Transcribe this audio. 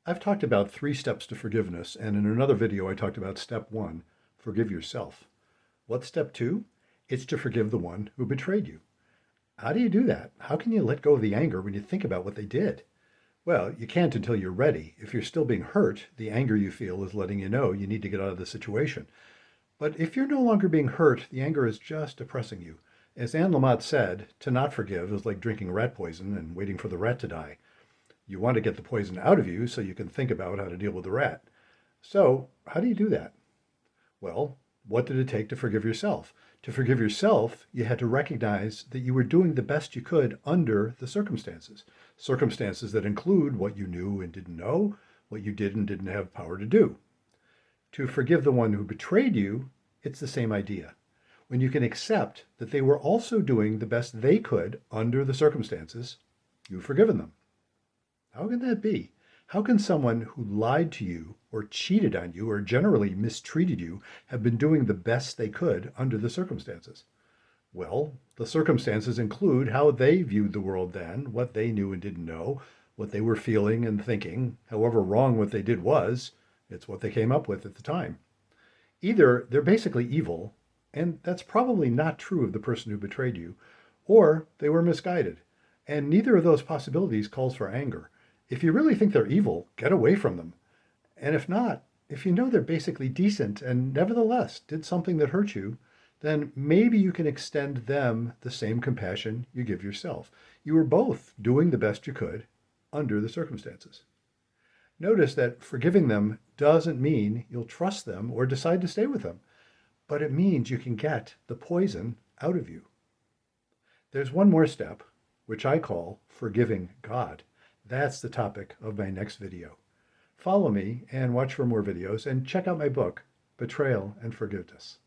I've talked about 3 steps to forgiveness, and in another video I talked about step 1, forgive yourself. What's step 2? It's to forgive the one who betrayed you. How do you do that? How can you let go of the anger when you think about what they did? Well, you can't until you're ready. If you're still being hurt, the anger you feel is letting you know you need to get out of the situation. But if you're no longer being hurt, the anger is just oppressing you. As Anne Lamott said, to not forgive is like drinking rat poison and waiting for the rat to die. You want to get the poison out of you so you can think about how to deal with the rat. So, how do you do that? Well, what did it take to forgive yourself? To forgive yourself, you had to recognize that you were doing the best you could under the circumstances. Circumstances that include what you knew and didn't know, what you did and didn't have power to do. To forgive the one who betrayed you, it's the same idea. When you can accept that they were also doing the best they could under the circumstances, you've forgiven them. How can that be? How can someone who lied to you or cheated on you or generally mistreated you have been doing the best they could under the circumstances? Well, the circumstances include how they viewed the world then, what they knew and didn't know, what they were feeling and thinking. However wrong what they did was, it's what they came up with at the time. Either they're basically evil, and that's probably not true of the person who betrayed you, or they were misguided. And neither of those possibilities calls for anger. If you really think they're evil, get away from them. And if not, if you know they're basically decent and nevertheless did something that hurt you, then maybe you can extend them the same compassion you give yourself. You were both doing the best you could under the circumstances. Notice that forgiving them doesn't mean you'll trust them or decide to stay with them, but it means you can get the poison out of you. There's one more step, which I call forgiving God. That's the topic of my next video. Follow me and watch for more videos and check out my book, Betrayal and Forgiveness.